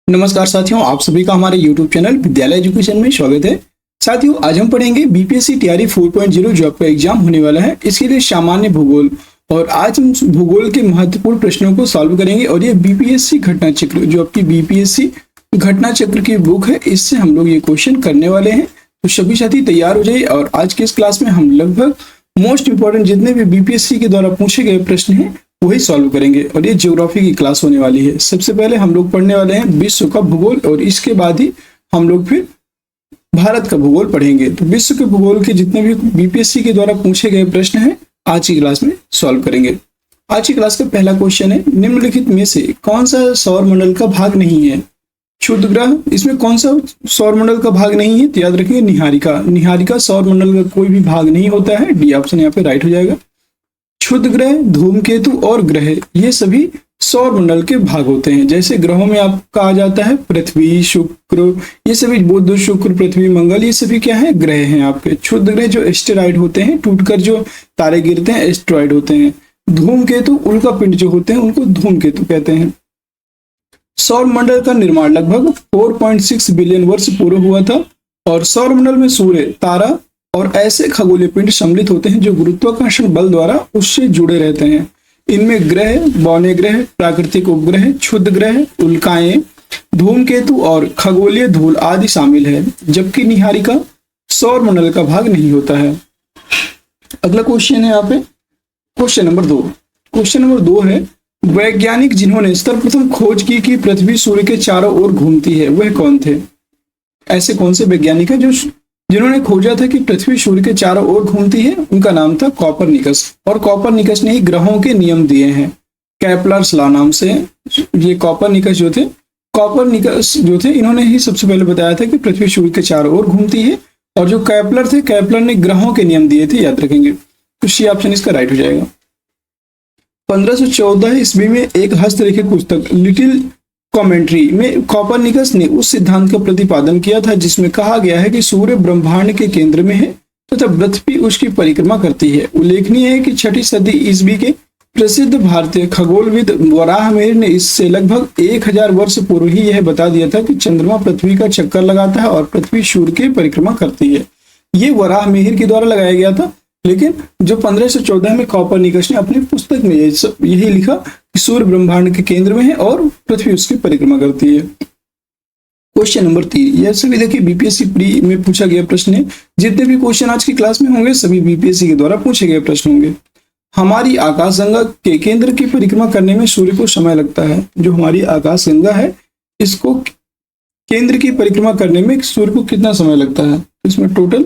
नमस्कार साथियों, आप सभी का हमारे YouTube चैनल विद्यालय एजुकेशन में स्वागत है। साथियों, आज हम पढ़ेंगे बीपीएससी टीआरई 4.0 जो आपका एग्जाम होने वाला है। इसके लिए सामान्य भूगोल, और आज हम भूगोल के महत्वपूर्ण प्रश्नों को सॉल्व करेंगे। और ये बीपीएससी घटना चक्र जो आपकी बीपीएससी घटना चक्र की बुक है, इससे हम लोग ये क्वेश्चन करने वाले हैं। तो सभी साथी तैयार हो जाइए। और आज के इस क्लास में हम लगभग मोस्ट इंपॉर्टेंट जितने भी बीपीएससी के द्वारा पूछे गए प्रश्न हैं वही सॉल्व करेंगे। और ये ज्योग्राफी की क्लास होने वाली है। सबसे पहले हम लोग पढ़ने वाले हैं विश्व का भूगोल, और इसके बाद ही हम लोग फिर भारत का भूगोल पढ़ेंगे। तो विश्व के भूगोल के जितने भी बीपीएससी के द्वारा पूछे गए प्रश्न हैं आज की क्लास में सॉल्व करेंगे। आज की क्लास का पहला क्वेश्चन है, निम्नलिखित में से कौन सा सौर मंडल का भाग नहीं है? क्षुद्र ग्रह, इसमें कौन सा सौर मंडल का भाग नहीं है? तो याद रखिए निहारिका। निहारिका सौर मंडल का कोई भी भाग नहीं होता है। डी ऑप्शन यहाँ पे राइट हो जाएगा। क्षुद्र ग्रह, धूमकेतु और ग्रह ये सभी सौर मंडल के भाग होते हैं। जैसे ग्रहों में आपका आ जाता है पृथ्वी, शुक्र, ये सभी बुध, शुक्र, पृथ्वी, मंगल, ये सभी क्या है? ग्रह हैं आपके। क्षुद्र ग्रह जो एस्टेरॉइड होते हैं, टूटकर जो तारे गिरते हैं, एस्टेरॉइड होते हैं। धूमकेतु उल्का पिंड जो होते हैं उनको धूमकेतु कहते हैं। सौर मंडल का निर्माण लगभग 4.6 बिलियन वर्ष पूर्व हुआ था। और सौर मंडल में सूर्य, तारा और ऐसे खगोलीय पिंड सम्मिलित होते हैं जो गुरुत्वाकर्षण बल द्वारा उससे जुड़े रहते हैं। इनमें ग्रह, बौने ग्रह, प्राकृतिक उपग्रह, क्षुद्र ग्रह, उल्काएं, धूमकेतु और खगोलीय धूल आदि शामिल है। जबकि निहारिका सौर मंडल का भाग नहीं होता है। अगला क्वेश्चन है यहाँ पे क्वेश्चन नंबर 2। क्वेश्चन नंबर 2 है, वैज्ञानिक जिन्होंने सर्वप्रथम खोज की कि पृथ्वी सूर्य के चारों ओर घूमती है वह कौन थे? ऐसे कौन से वैज्ञानिक है जिन्होंने खोजा था कि पृथ्वी सूर्य के चारों ओर घूमती है? उनका नाम था कॉपरनिकस। और कॉपरनिकस ने ही ग्रहों के नियम दिए हैं केपलर्स लॉ नाम से। ये कॉपरनिकस जो थे इन्होंने ही सबसे पहले बताया था कि पृथ्वी सूर्य के चारों ओर घूमती है। और जो केपलर थे, केपलर ने ग्रहों के नियम दिए थे, याद रखेंगे। तो सी ऑप्शन इसका राइट हो जाएगा। 1514 ईस्वी में एक हस्तलिखित पुस्तक लिटिल कमेंट्री में कॉपरनिकस ने उस सिद्धांत का प्रतिपादन किया था जिसमें कहा गया है कि सूर्य ब्रह्मांड के केंद्र में है तथा पृथ्वी उसकी परिक्रमा करती है। उल्लेखनीय है कि 6वीं सदी ईस्वी के प्रसिद्ध भारतीय खगोलविद वराहमिहिर ने इससे लगभग 1000 वर्ष पूर्व ही यह बता दिया था कि चंद्रमा पृथ्वी का चक्कर लगाता है और पृथ्वी सूर्य की परिक्रमा करती है। ये वराहमिहिर के द्वारा लगाया गया था, लेकिन जो 1514 में कॉपरनिकस ने अपनी पुस्तक में यही लिखा कि सूर्य ब्रह्मांड के केंद्र में है और पृथ्वी उसकी परिक्रमा करती है। क्वेश्चन नंबर 3, यह सभी देखिए बीपीएससी प्री में पूछा गया प्रश्न है। जितने भी क्वेश्चन आज की क्लास में होंगे सभी बीपीएससी के द्वारा पूछे गए प्रश्न होंगे। हमारी आकाशगंगा के केंद्र की परिक्रमा करने में सूर्य को समय लगता है। जो हमारी आकाशगंगा है इसको केंद्र की परिक्रमा करने में सूर्य को कितना समय लगता है? इसमें टोटल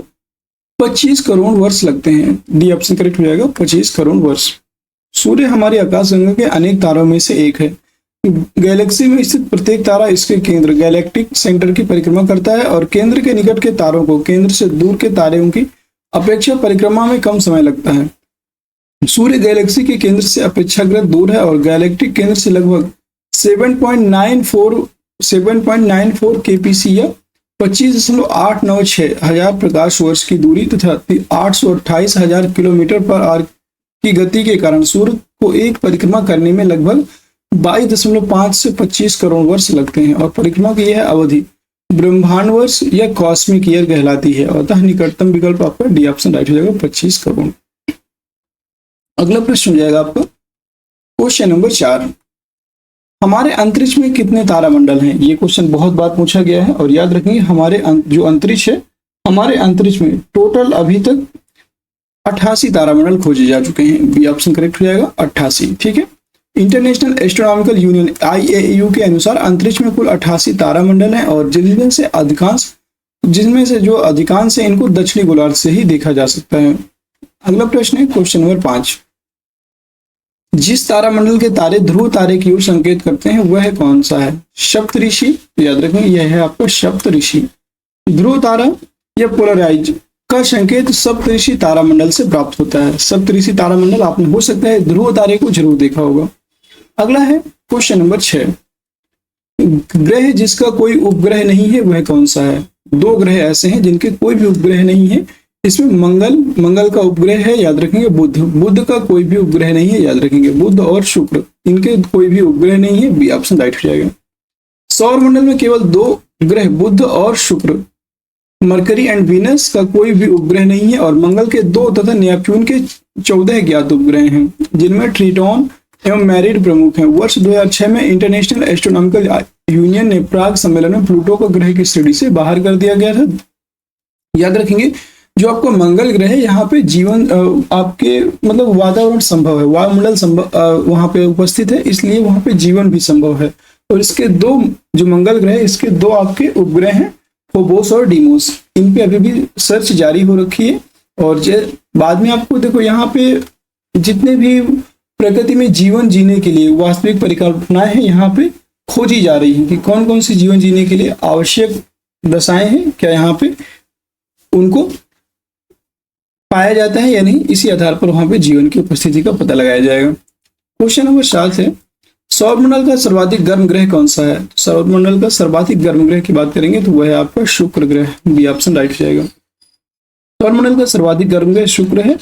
25 करोड़ वर्ष लगते हैं। डी ऑप्शन करेक्ट हो जाएगा, 25 करोड़ वर्ष। सूर्य हमारी आकाशगंगा के अनेक तारों में से एक है। गैलेक्सी में स्थित प्रत्येक तारा इसके केंद्र गैलेक्टिक सेंटर की परिक्रमा करता है। और केंद्र के निकट के तारों को केंद्र से दूर के तारों की अपेक्षा परिक्रमा में कम समय लगता है। सूर्य गैलेक्सी के केंद्र से अपेक्षाकृत दूर है और गैलेक्टिक केंद्र से लगभग 7.94 केपीसी या 25.896 हजार प्रकाश वर्ष की दूरी तथा 828,000 किलोमीटर पर आवर की गति के कारण सूर्य को एक परिक्रमा करने में लगभग 22.5 से 25 करोड़ वर्ष लगते हैं। और परिक्रमा की यह अवधि ब्रह्मांड वर्ष या कॉस्मिक ईयर कहलाती है। अतः निकटतम विकल्प आपका डी ऑप्शन राइट हो जाएगा, 25 करोड़। अगला प्रश्न हो जाएगा आपका क्वेश्चन नंबर 4, हमारे अंतरिक्ष में कितने तारामंडल हैं? ये क्वेश्चन बहुत बार पूछा गया है। और याद रखेंगे हमारे जो अंतरिक्ष है, हमारे अंतरिक्ष में टोटल अभी तक 88 तारामंडल खोजे जा चुके हैं। बी ऑप्शन करेक्ट हो जाएगा, 88। ठीक है। इंटरनेशनल एस्ट्रोनॉमिकल यूनियन IAU के अनुसार अंतरिक्ष में कुल 88 तारामंडल हैं। और जिनमें से जो अधिकांश है इनको दक्षिणी गोलार्ध से ही देखा जा सकता है। अगला प्रश्न है क्वेश्चन नंबर 5, जिस तारामंडल के तारे ध्रुव तारे की ओर संकेत करते हैं वह कौन सा है? सप्तऋषि। तो याद रखेंगे यह है आपका सप्तऋषि। ध्रुव तारा या पोलराइज का संकेत सप्तऋषि तारामंडल से प्राप्त होता है। सप्तऋषि तारामंडल आपने हो सकता है ध्रुव तारे को जरूर देखा होगा। अगला है क्वेश्चन नंबर 6, ग्रह जिसका कोई उपग्रह नहीं है वह कौन सा है? 2 ग्रह ऐसे हैं जिनके कोई भी उपग्रह नहीं है। इसमें मंगल का उपग्रह है, याद रखेंगे बुध का कोई भी उपग्रह नहीं है, याद रखेंगे बुध और शुक्र इनके कोई भी उपग्रह नहीं है। बी ऑप्शन राइट हो जाएगा। सौरमंडल में केवल 2 ग्रह बुध और शुक्र, मरकरी एंड वीनस का कोई भी उपग्रह नहीं है और मंगल के 2 तथा नेपच्यून के 14 ज्ञात उपग्रह हैं, जिनमें ट्रिटॉन एवं मैरिड प्रमुख हैं। वर्ष 2006 में इंटरनेशनल एस्ट्रोनॉमिकल यूनियन ने प्राग सम्मेलन में प्लूटो को ग्रह की श्रेणी से बाहर कर दिया गया था। याद रखेंगे, जो आपको मंगल ग्रह है यहाँ पे जीवन आपके मतलब वातावरण संभव है, वायुमंडल संभव वहां पे उपस्थित है, इसलिए वहां पे जीवन भी संभव है। और इसके 2 जो मंगल ग्रह है, इसके 2 आपके उपग्रह हैं, फोबोस और डीमोस। इन पे अभी भी सर्च जारी हो रखी है और बाद में आपको देखो यहाँ पे जितने भी प्रकृति में जीवन जीने के लिए वास्तविक परिकल्पनाएं हैं यहाँ पे खोजी जा रही हैं कि कौन कौन सी जीवन जीने के लिए आवश्यक दशाएं हैं, क्या यहाँ पे उनको पाया जाता है या नहीं। इसी आधार पर वहां पे जीवन की उपस्थिति का पता लगाया जाएगा। क्वेश्चन नंबर 7 है, सौरमंडल का सर्वाधिक गर्म ग्रह कौन सा है? सौरमंडल का सर्वाधिक गर्म ग्रह की बात करेंगे तो वह है आपका शुक्र ग्रह। बी ऑप्शन राइट हो जाएगा। सौरमंडल का सर्वाधिक गर्म ग्रह शुक्र है,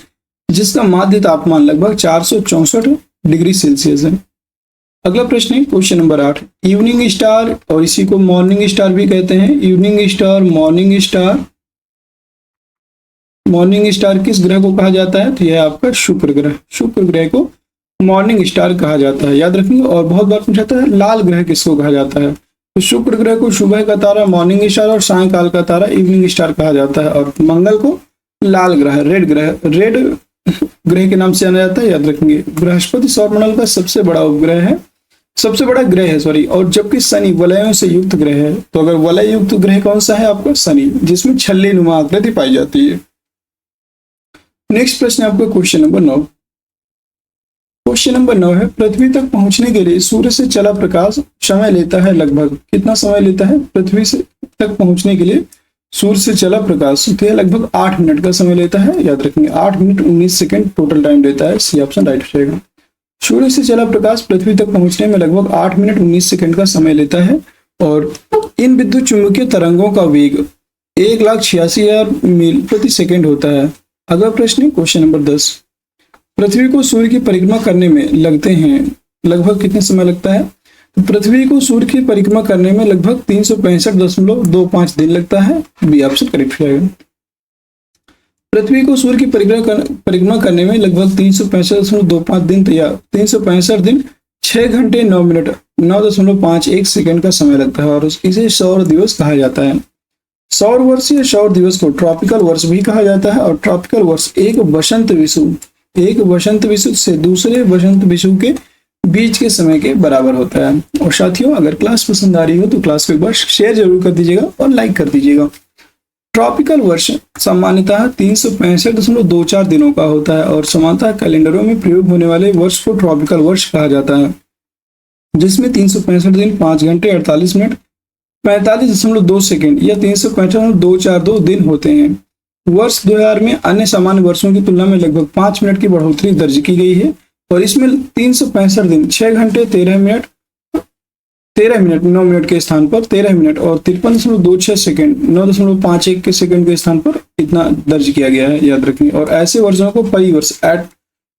जिसका माध्य तापमान लगभग 464 डिग्री सेल्सियस है। अगला प्रश्न है क्वेश्चन नंबर 8, इवनिंग स्टार और इसी को मॉर्निंग स्टार भी कहते हैं। Evening star, morning star, morning star किस ग्रह को कहा जाता है? तो यह आपका शुक्र ग्रह। शुक्र ग्रह को मॉर्निंग स्टार कहा जाता है, याद रखिए। और बहुत बार पूछा है लाल ग्रह किसको कहा जाता है? तो शुक्र ग्रह को सुबह का तारा मॉर्निंग स्टार और सायंकाल का तारा इवनिंग स्टार कहा जाता है। और मंगल को लाल ग्रह, रेड ग्रह के नाम से जाना जाता है, याद रखेंगे। बृहस्पति सौरमंडल का सबसे बड़ा उपग्रह है, सबसे बड़ा ग्रह है सॉरी। और जबकि शनि वलयों से युक्त ग्रह है। तो अगर वलय युक्त ग्रह कौन सा है आपका? शनि, जिसमें छल्ले नुमा आकृति पाई जाती है। नेक्स्ट प्रश्न है आपका क्वेश्चन नंबर 9। क्वेश्चन नंबर 9 है, पृथ्वी तक पहुंचने के लिए सूर्य से चला प्रकाश समय लेता है लगभग कितना समय लेता है? पृथ्वी से तक पहुंचने के लिए सूर्य से चला प्रकाश तो यह लगभग 8 मिनट का समय लेता है, याद रखेंगे। 8 मिनट 19 सेकंड टोटल टाइम लेता है। सी ऑप्शन राइट हो जाएगा। सूर्य से चला प्रकाश पृथ्वी तक पहुंचने में लगभग 8 मिनट 19 सेकंड का समय लेता है। और इन विद्युत चुंबकीय तरंगों का वेग 1,86,000 मील प्रति सेकंड होता है। अगला प्रश्न है क्वेश्चन नंबर 10, पृथ्वी को सूर्य की परिक्रमा करने में लगते हैं लगभग कितने समय लगता है? तो पृथ्वी को सूर्य की परिक्रमा करने में लगभग 365.25 दिन लगता है। बी ऑप्शन करेक्ट हो जाएगा। पृथ्वी को सूर्य की परिक्रमा करने में लगभग 365.25 दिन तैयार 365 दिन 6 घंटे 9 मिनट 9.51 सेकंड का समय लगता है और इसे सौर दिवस कहा जाता है। सौर वर्ष या सौर दिवस को ट्रॉपिकल वर्ष भी कहा जाता है। और ट्रॉपिकल वर्ष एक वसंत विषुव से दूसरे वसंत विषुव के बीच के समय के बराबर होता है। और साथियों, अगर क्लास पसंद आ रही हो तो क्लास को एक बार शेयर जरूर कर दीजिएगा और लाइक कर दीजिएगा। ट्रॉपिकल वर्ष सामान्यतः 365.24 दिनों का होता है और सामान्यतः कैलेंडरों में प्रयोग होने वाले वर्ष को ट्रॉपिकल वर्ष कहा जाता है, जिसमें 365 दिन 5 घंटे 48 मिनट 45.2 सेकंड या 365.242 दिन होते हैं। वर्ष 2000 में अन्य सामान्य वर्षों की तुलना में लगभग 5 मिनट की बढ़ोतरी दर्ज की गई है और इसमें 365 दिन 6 घंटे 13 मिनट 9 मिनट के स्थान पर 13 मिनट और 53.26 सेकंड 9.51 के सेकंड के स्थान पर इतना दर्ज किया गया है, याद रखें। और ऐसे वर्षों को परिवर्ष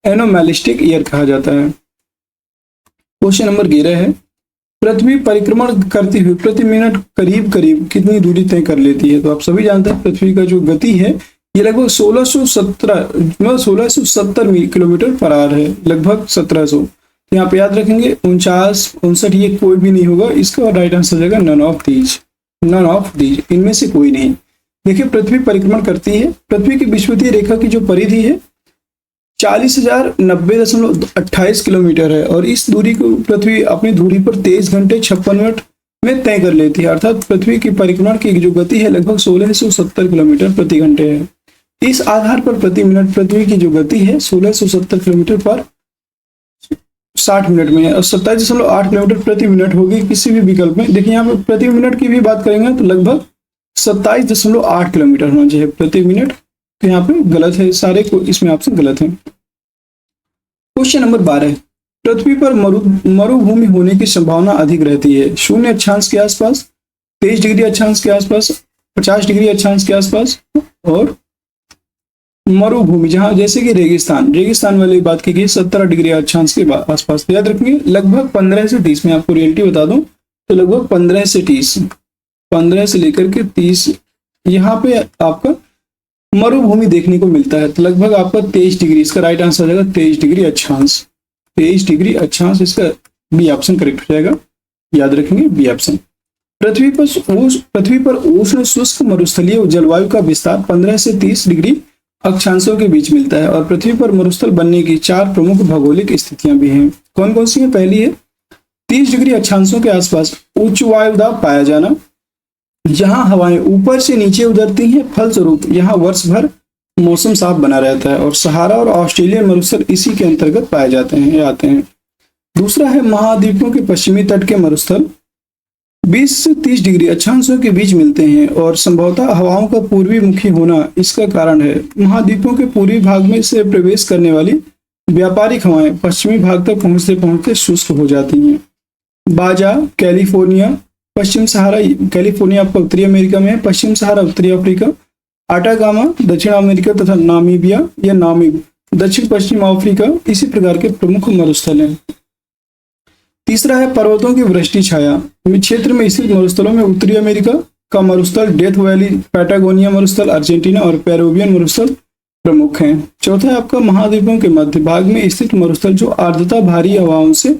एनोमैलिस्टिक ईयर कहा जाता है। क्वेश्चन नंबर 11 है, पृथ्वी परिक्रमण करती हुई प्रति मिनट करीब कितनी दूरी तय कर लेती है? तो आप सभी जानते हैं पृथ्वी का जो गति है ये लगभग 1670 किलोमीटर पर आवर है, लगभग 1700। तो यहाँ पे याद रखेंगे 49, 59 ये कोई भी नहीं होगा, इसका राइट आंसर हो जाएगा नन ऑफ दीज, इनमें से कोई नहीं। देखिए, पृथ्वी परिक्रमण करती है, पृथ्वी की विषुवतीय रेखा की जो परिधि है 40,090.28 किलोमीटर है और इस दूरी को पृथ्वी अपनी दूरी पर 23 घंटे 56 मिनट में तय कर लेती है। अर्थात पृथ्वी की परिक्रमण की जो गति है लगभग 1670 किलोमीटर प्रति घंटे है। इस आधार पर प्रति मिनट पृथ्वी की जो गति है 1670 किलोमीटर पर 60 मिनट में है और 27.8 किलोमीटर प्रति मिनट होगी किसी भी विकल्प में। देखिए, यहाँ पर प्रति मिनट की भी बात करेंगे तो लगभग 27.8 किलोमीटर होना चाहिए प्रति मिनट। तो यहाँ पे गलत है, सारे को इसमें ऑप्शन गलत है। क्वेश्चन नंबर 12, पृथ्वी पर मरुभूमि होने की संभावना अधिक रहती है 0 अक्षांश के आसपास, 23 डिग्री अक्षांश के आसपास, 50 डिग्री अक्षांश के आसपास और मरुभूमि जहां जैसे कि रेगिस्तान वाली बात की गई 17 डिग्री अक्षांश के आसपास। तो याद रखेंगे लगभग 15 से 30 में आपको रियलिटी बता दूं तो लगभग 15 से लेकर के 30 यहाँ पे आपका मरुभूमि देखने को मिलता है। तो लगभग आपका 23 डिग्री, इसका राइट आंसर हो जाएगा 23 डिग्री अक्षांश। 23 डिग्री अक्षांश, इसका बी ऑप्शन करेक्ट हो जाएगा, याद रखेंगे बी ऑप्शन। पृथ्वी पर उष्ण शुष्क मरुस्थलीय जलवायु का विस्तार 15 से 30 डिग्री अक्षांशों के बीच मिलता है और पृथ्वी पर मरुस्थल बनने की 4 प्रमुख भौगोलिक स्थितियां भी हैं। कौन कौन सी है? पहली है 30 डिग्री अक्षांशों के आसपास उच्च वायुदाब पाया जाना, जहां हवाएं ऊपर से नीचे उतरती हैं, फलस्वरूप यहां वर्ष भर मौसम साफ बना रहता है और सहारा और ऑस्ट्रेलियन मरुस्थल इसी के अंतर्गत पाए जाते हैं या आते हैं। दूसरा है महाद्वीपों के पश्चिमी तट के मरुस्थल 20 से 30 डिग्री अक्षांशों के बीच मिलते हैं और संभवतः हवाओं का पूर्वी मुखी होना इसका कारण है। महाद्वीपों के पूर्वी भाग में से प्रवेश करने वाली व्यापारिक हवाएं पश्चिमी भाग तक पहुंचते पहुंचते शुष्क हो जाती हैं। बाजा कैलिफोर्निया, पश्चिम सहारा कैलिफोर्निया आपका उत्तरी अमेरिका में है, पश्चिम सहारा उत्तरी अफ्रीका, आटागामा दक्षिण अमेरिका तथा नामीबिया या नामीब दक्षिण पश्चिम अफ्रीका इसी प्रकार के प्रमुख मरुस्थल हैं। तीसरा है पर्वतों की वृष्टि छाया क्षेत्र में स्थित मरुस्थलों में उत्तरी अमेरिका का मरुस्थल, डेथ वैली, पैटागोनिया मरुस्थल, अर्जेंटीना और पेरुवियन मरुस्थल प्रमुख हैं। चौथा है आपका महाद्वीपों के मध्य भाग में स्थित मरुस्थल जो आर्द्रता भारी हवाओं से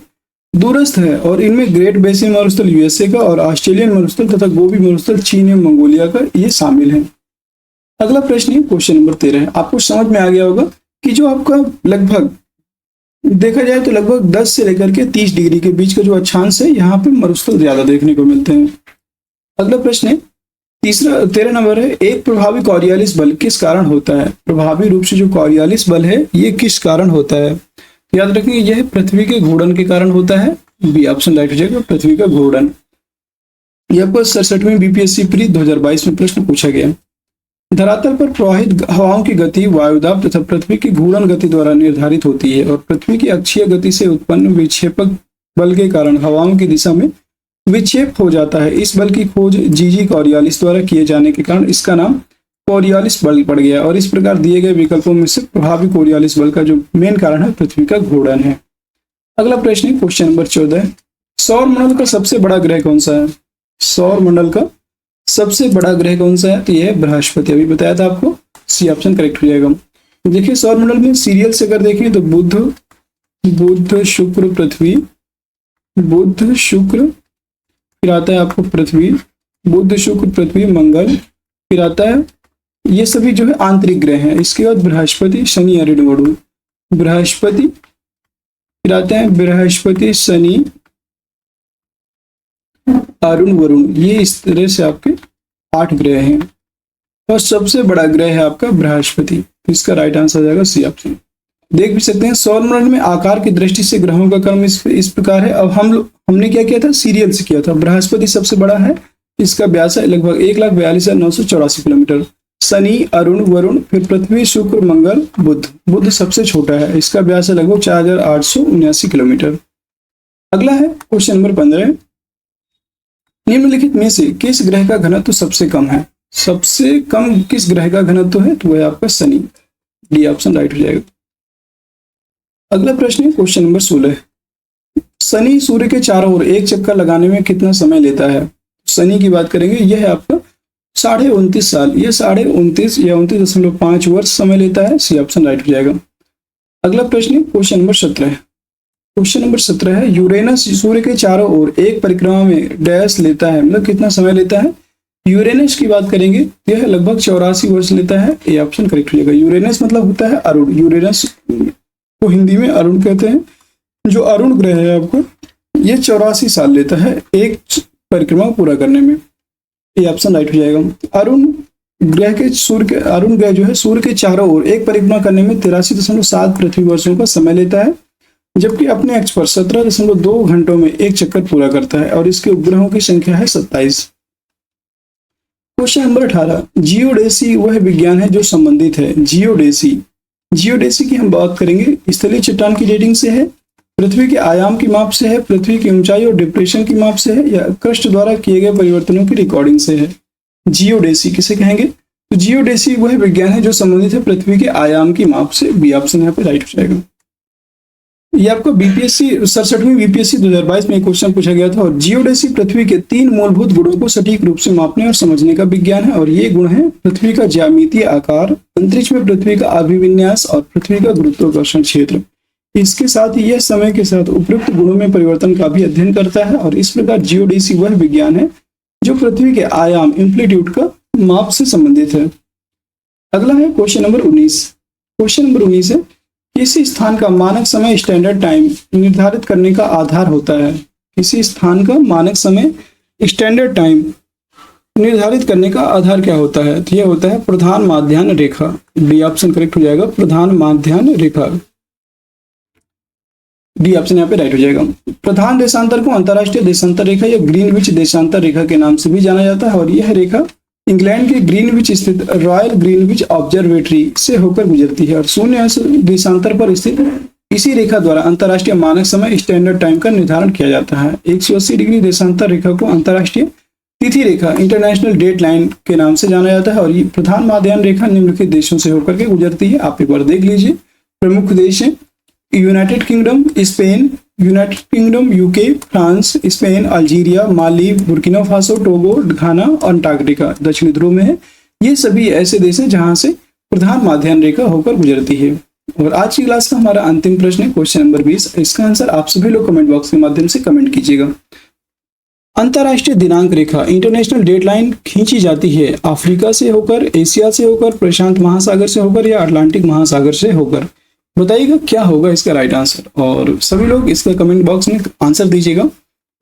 दूरस्थ है और इनमें ग्रेट बेसिन मरुस्थल यूएसए का और ऑस्ट्रेलियन मरुस्थल तथा गोबी मरुस्थल चीन एवं मंगोलिया का ये शामिल है। अगला प्रश्न है क्वेश्चन नंबर 13। आपको समझ में आ गया होगा कि जो आपका लगभग देखा जाए तो लगभग 10 से लेकर के 30 डिग्री के बीच का जो अक्षांश है यहाँ पे मरुस्थल ज्यादा देखने को मिलते हैं। अगला प्रश्न है 13 नंबर है, एक प्रभावी कॉरियोलिस बल किस कारण होता है? प्रभावी रूप से जो कॉरियोलिस बल है ये किस कारण होता है? याद रखेंगे यह पृथ्वी के घूर्णन के कारण होता है, बी ऑप्शन राइट हो जाएगा, पृथ्वी का घूर्णन। यह आपको 67वें बीपीएससी प्री 2022 में प्रश्न पूछा गया। धरातल पर प्रवाहित हवाओं की गति वायुदाब तथा पृथ्वी की घूर्णन गति द्वारा निर्धारित होती है और पृथ्वी की अक्षीय गति से उत्पन्न विक्षेपक बल के कारण हवाओं की दिशा में विक्षेप हो जाता है। इस बल की खोज जीजी कॉरियोलिस द्वारा किए जाने के कारण इसका नाम कॉरियोलिस बल पड़ गया और इस प्रकार दिए गए विकल्पों में से प्रभावी कॉरियोलिस बल का जो मेन कारण है पृथ्वी का घूर्णन है। अगला प्रश्न है क्वेश्चन नंबर 14। सौर मंडल का सबसे बड़ा ग्रह कौन सा है? सौर मंडल का सबसे बड़ा ग्रह कौन सा है? तो यह है बृहस्पति। अभी बताया था आपको, सी ऑप्शन करेक्ट हो जाएगा। देखिए सौर मंडल में सीरियल से अगर देखें तो बुध शुक्र पृथ्वी, बुध शुक्र, फिर आता है आपको पृथ्वी, बुध शुक्र पृथ्वी मंगल, फिर आता है ये सभी जो है आंतरिक ग्रह हैं। इसके बाद बृहस्पति शनि अरुण वरुण, बृहस्पति, फिर आते हैं बृहस्पति शनि अरुण वरुण, ये इस तरह से आपके 8 ग्रह हैं और सबसे बड़ा ग्रह है आपका बृहस्पति। इसका राइट आंसर हो जाएगा सी ऑप्शन। देख भी सकते हैं सौर मंडल में आकार की दृष्टि से ग्रहों का क्रम इस प्रकार है। अब हमने क्या किया था? सीरियल से किया था। बृहस्पति सबसे बड़ा है, इसका व्यास है लगभग 1,42,984 किलोमीटर। शनि अरुण वरुण, फिर पृथ्वी शुक्र मंगल बुध, बुध सबसे छोटा है, इसका व्यास है लगभग 4,879 किलोमीटर। अगला है क्वेश्चन नंबर 15। निम्नलिखित में से किस ग्रह का घनत्व सबसे कम है? सबसे कम किस ग्रह का घनत्व है? तो वह आपका शनि, डी ऑप्शन राइट हो जाएगा। अगला प्रश्न है क्वेश्चन नंबर 16। शनि सूर्य के चारों ओर एक चक्कर लगाने में कितना समय लेता है? शनि की बात करेंगे, यह है आपका 29.5 साल, यह 29.5 या 29.5 वर्ष समय लेता है, सी ऑप्शन राइट हो जाएगा। अगला प्रश्न है क्वेश्चन नंबर 17। क्वेश्चन नंबर 17 है, यूरेनस सूर्य के चारों ओर एक परिक्रमा में डैश लेता है, मतलब कितना समय लेता है? यूरेनस की बात करेंगे, यह लगभग 84 वर्ष लेता है, ए ऑप्शन करेक्ट हो जाएगा। यूरेनस मतलब होता है अरुण, यूरेनस को हिंदी में अरुण कहते हैं। जो अरुण ग्रह है आपको, यह 84 साल लेता है एक परिक्रमा पूरा करने में, ये ऑप्शन राइट हो जाएगा। अरुण ग्रह जो है सूर्य के चारों ओर एक परिक्रमा करने में 83.7 पृथ्वी वर्षों का समय लेता है, जबकि अपने अक्ष पर 17.2 घंटों में एक चक्कर पूरा करता है और इसके उपग्रहों की संख्या है 27। Question number 18। जियोडेसी वह विज्ञान है जो संबंधित है, जियोडेसी की हम बात करेंगे स्थलीय चट्टान की रेटिंग से है, पृथ्वी के आयाम की माप से है, पृथ्वी की ऊंचाई और डिप्रेशन की माप से है, या क्रस्ट द्वारा किए गए परिवर्तनों की रिकॉर्डिंग से है। जियोडेसी किसे कहेंगे? तो जियोडेसी वह विज्ञान है जो संबंधित है पृथ्वी के आयाम की माप से, बी ऑप्शन यहाँ पे राइट हो जाएगा। ये आपको बीपीएससी 67वीं बीपीएससी 2022 में एक क्वेश्चन पूछा गया था। और जियोडेसी पृथ्वी के 3 मूलभूत गुणों को सटीक रूप से मापने और समझने का विज्ञान है। और ये गुण है पृथ्वी का ज्यामितीय आकार, अंतरिक्ष में पृथ्वी का अभिविन्यास और पृथ्वी का गुरुत्वाकर्षण क्षेत्र। इसके साथ ही यह समय के साथ उपयुक्त गुणों में परिवर्तन का भी अध्ययन करता है। और इस प्रकार जियोडेसी वह विज्ञान है जो पृथ्वी के आयाम एम्पलीट्यूड का माप से संबंधित है। अगला है क्वेश्चन नंबर 19। क्वेश्चन नंबर 19 है, किसी स्थान का मानक समय स्टैंडर्ड टाइम निर्धारित करने का आधार होता है। किसी स्थान का मानक समय स्टैंडर्ड टाइम निर्धारित करने का आधार क्या होता है? तो यह होता है प्रधान माध्याह्न रेखा। डी ऑप्शन करेक्ट हो जाएगा, प्रधान माध्याह्न रेखा। डी ऑप्शन यहाँ पे राइट हो जाएगा। प्रधान देशांतर को अंतरराष्ट्रीय देशांतर रेखा या ग्रीनविच देशांतर रेखा के नाम से भी जाना जाता है। और यह रेखा इंग्लैंड के ग्रीनविच स्थित रॉयल ग्रीनविच ऑब्जर्वेटरी से होकर गुजरती है। और शून्य देशांतर पर स्थित इसी रेखा द्वारा अंतरराष्ट्रीय मानक समय स्टैंडर्ड टाइम का निर्धारण किया जाता है। 180 डिग्री देशांतर रेखा को अंतरराष्ट्रीय तिथि रेखा इंटरनेशनल डेट लाइन के नाम से जाना जाता है। और ये प्रधान माध्याह्न रेखा निम्नलिखित देशों से होकर के गुजरती है। आप एक बार देख लीजिए। प्रमुख देश है United Kingdom, Spain, United Kingdom, UK, France, Spain, Algeria, Mali, Burkina Faso, Togo, Ghana और अंटार्कटिका दक्षिणी ध्रुव में है। ये सभी ऐसे देश हैं जहां से प्रधान माध्याह्न रेखा होकर गुजरती है। और आज की क्लास का हमारा अंतिम प्रश्न है क्वेश्चन नंबर 20। इसका आंसर आप सभी लोग कमेंट बॉक्स के माध्यम से कमेंट कीजिएगा। अंतरराष्ट्रीय दिनांक रेखा इंटरनेशनल डेडलाइन खींची जाती है अफ्रीका से होकर, एशिया से होकर, प्रशांत महासागर से होकर या अटलांटिक महासागर से होकर? बताइएगा क्या होगा इसका राइट आंसर। और सभी लोग इसका कमेंट बॉक्स में आंसर दीजिएगा।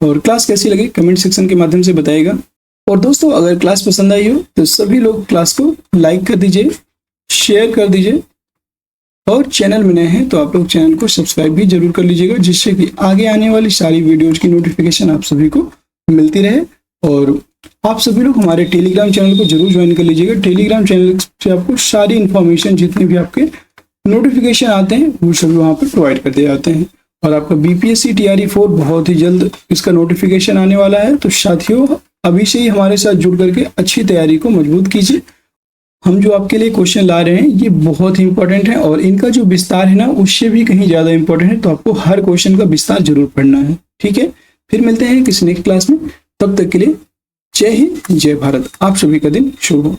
और क्लास कैसी लगी कमेंट सेक्शन के माध्यम से बताइएगा। और दोस्तों अगर क्लास पसंद आई हो तो सभी लोग क्लास को लाइक कर दीजिए, शेयर कर दीजिए। और चैनल में नए हैं तो आप लोग चैनल को सब्सक्राइब भी जरूर कर लीजिएगा, जिससे कि आगे आने वाली सारी वीडियोज की नोटिफिकेशन आप सभी को मिलती रहे। और आप सभी लोग हमारे टेलीग्राम चैनल को जरूर ज्वाइन कर लीजिएगा। टेलीग्राम चैनल से आपको सारी इन्फॉर्मेशन जितने भी आपके नोटिफिकेशन आते हैं वो सभी वहाँ पर प्रोवाइड कर दिए जाते हैं। और आपका बीपीएससी टीआरई 4 बहुत ही जल्द इसका नोटिफिकेशन आने वाला है। तो साथियों अभी से ही हमारे साथ जुड़ करके अच्छी तैयारी को मजबूत कीजिए। हम जो आपके लिए क्वेश्चन ला रहे हैं ये बहुत ही इंपॉर्टेंट है और इनका जो विस्तार है ना उससे भी कहीं ज़्यादा इंपॉर्टेंट है। तो आपको हर क्वेश्चन का विस्तार जरूर पढ़ना है। ठीक है, फिर मिलते हैं किसी नेक्स्ट क्लास में। तब तक के लिए जय हिंद, जय भारत। आप सभी का दिन शुभ हो।